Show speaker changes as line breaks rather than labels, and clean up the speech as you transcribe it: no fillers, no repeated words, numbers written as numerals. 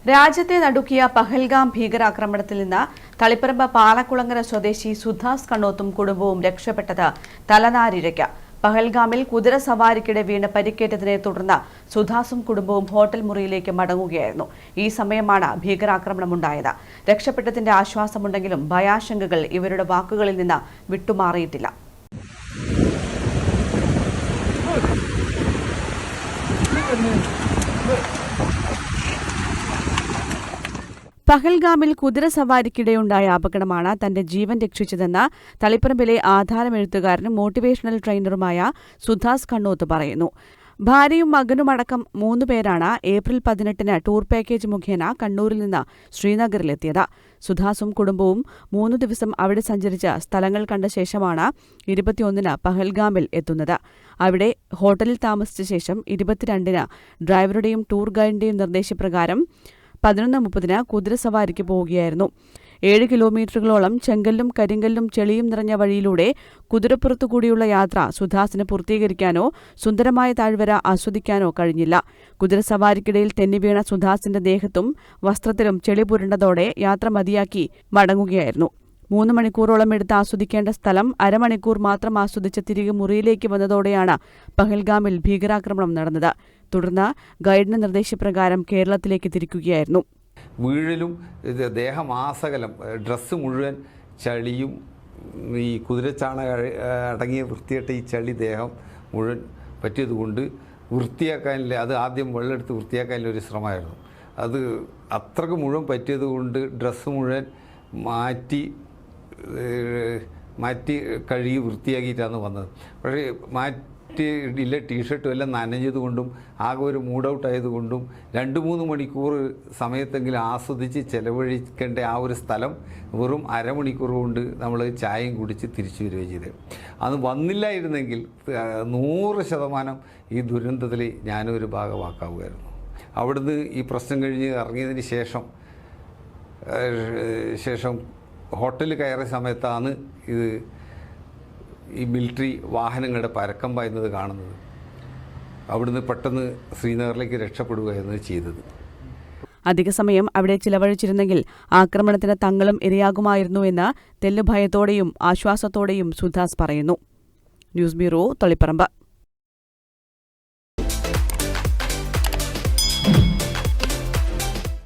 രാജ്യത്തെ നടുക്കിയ പഹൽഗാം ഭീകരാക്രമണത്തിൽ നിന്ന് തളിപ്പറമ്പ് പാലക്കുളങ്ങര സ്വദേശി സുധാസ് കണ്ണോത്തും കുടുംബവും രക്ഷപ്പെട്ടത് തലനാരിഴയ്ക്ക്. പഹൽഗാമിൽ കുതിര സവാരിക്കിടെ വീണ് പരിക്കേറ്റതിനെ തുടർന്ന് സുധാസും കുടുംബവും ഹോട്ടൽ മുറിയിലേക്ക് മടങ്ങുകയായിരുന്നു. ഈ സമയമാണ് ഭീകരാക്രമണമുണ്ടായത്. രക്ഷപ്പെട്ടതിന്റെ ആശ്വാസമുണ്ടെങ്കിലും ഭയാശങ്കകൾ ഇവരുടെ വാക്കുകളിൽ നിന്ന് വിട്ടുമാറിയിട്ടില്ല. പഹൽഗാമിൽ കുതിര സവാരിക്കിടെയുണ്ടായ അപകടമാണ് തന്റെ ജീവൻ രക്ഷിച്ചതെന്ന് തളിപ്പറമ്പിലെ ആധാരമെഴുത്തുകാരനും മോട്ടിവേഷണൽ ട്രെയിനറുമായ സുധാസ് കണ്ണോത്ത് പറയുന്നു. ഭാര്യയും മകനുമടക്കം 3 പേരാണ് ഏപ്രിൽ 18-ന് ടൂർ പാക്കേജ് മുഖേന കണ്ണൂരിൽ നിന്ന് ശ്രീനഗറിലെത്തിയത്. സുധാസും കുടുംബവും 3 ദിവസം അവിടെ സഞ്ചരിച്ച് സ്ഥലങ്ങൾ കണ്ട ശേഷമാണ് 21-ന് പഹൽഗാമിൽ എത്തുന്നത്. അവിടെ ഹോട്ടലിൽ താമസിച്ച ശേഷം 22-ന് ഡ്രൈവറുടെയും ടൂർ ഗൈഡിന്റെയും നിർദ്ദേശപ്രകാരം 11:30-ന് കുതിരസവാരിക്ക് പോവുകയായിരുന്നു. 7 കിലോമീറ്ററുകളോളം ചെങ്കല്ലും കരിങ്കല്ലും ചെളിയും നിറഞ്ഞ വഴിയിലൂടെ കുതിരപ്പുറത്തുകൂടിയുള്ള യാത്ര സുധാസിന് പൂർത്തീകരിക്കാനോ സുന്ദരമായ താഴ്വര ആസ്വദിക്കാനോ കഴിഞ്ഞില്ല. കുതിരസവാരിക്കിടയിൽ തെന്നിവീണ സുധാസിന്റെ ദേഹത്തും വസ്ത്രത്തിലും ചെളി പുരണ്ടതോടെ യാത്ര മതിയാക്കി മടങ്ങുകയായിരുന്നു. 3 മണിക്കൂറോളം എടുത്ത് ആസ്വദിക്കേണ്ട സ്ഥലം അരമണിക്കൂർ മാത്രം ആസ്വദിച്ച് തിരികെ മുറിയിലേക്ക് വന്നതോടെയാണ് പഹൽഗാമിൽ ഭീകരാക്രമണം നടന്നത്. തുടർന്ന് ഗൈഡിന്റെ നിർദ്ദേശപ്രകാരം കേരളത്തിലേക്ക് തിരിക്കുകയായിരുന്നു.
വീഴലും ദേഹമാസകലം ഡ്രസ്സ് മുഴുവൻ ചളിയും ഈ കുതിരച്ചാണ അടങ്ങിയ വൃത്തിയായിട്ട ഈ ചളി ദേഹം മുഴുവൻ പറ്റിയതുകൊണ്ട് വൃത്തിയാക്കാനില്ല. അത് ആദ്യം വെള്ളമെടുത്ത് വൃത്തിയാക്കാനുള്ള ഒരു ശ്രമമായിരുന്നു. അത് അത്രക്ക് മുഴുവൻ പറ്റിയതുകൊണ്ട് ഡ്രസ്സ് മുഴുവൻ മാറ്റി കഴുകി വൃത്തിയാക്കിയിട്ടാണ് വന്നത്. പക്ഷേ മാറ്റിയില്ല ടീഷർട്ടും എല്ലാം നനഞ്ഞതുകൊണ്ടും ആകെ ഒരു മൂഡ് ഔട്ട് ആയതുകൊണ്ടും 2-3 മണിക്കൂർ സമയത്തെങ്കിലും ആസ്വദിച്ച് ചെലവഴിക്കേണ്ട ആ ഒരു സ്ഥലം വെറും അരമണിക്കൂർ കൊണ്ട് നമ്മൾ ചായയും കുടിച്ച് തിരിച്ചു വരികയും ചെയ്തത്. അത് വന്നില്ലായിരുന്നെങ്കിൽ 100% ഈ ദുരന്തത്തിൽ ഞാനൊരു ഭാഗമാക്കാവുമായിരുന്നു. അവിടുന്ന് ഈ പ്രശ്നം കഴിഞ്ഞ് ഇറങ്ങിയതിന് ശേഷം ഹോട്ടലിൽ കയറിയ സമയത്താണ് ഈ മിലിറ്ററി വാഹനങ്ങളുടെ പരക്കം പായുന്നത് കാണുന്നത്. അവിടുന്ന് പെട്ടെന്ന് ശ്രീനഗറിലേക്ക് രക്ഷപ്പെടുകയായിരുന്നു ചെയ്തത്.
അധിക സമയം അവിടെ ചിലവഴിച്ചിരുന്നെങ്കിൽ ആക്രമണത്തിന് തങ്ങളും ഇരയാകുമായിരുന്നുവെന്ന് തെല്ലുഭയത്തോടെയും ആശ്വാസത്തോടെയും സുധാസ് പറയുന്നു. News bureau, Taliparamba.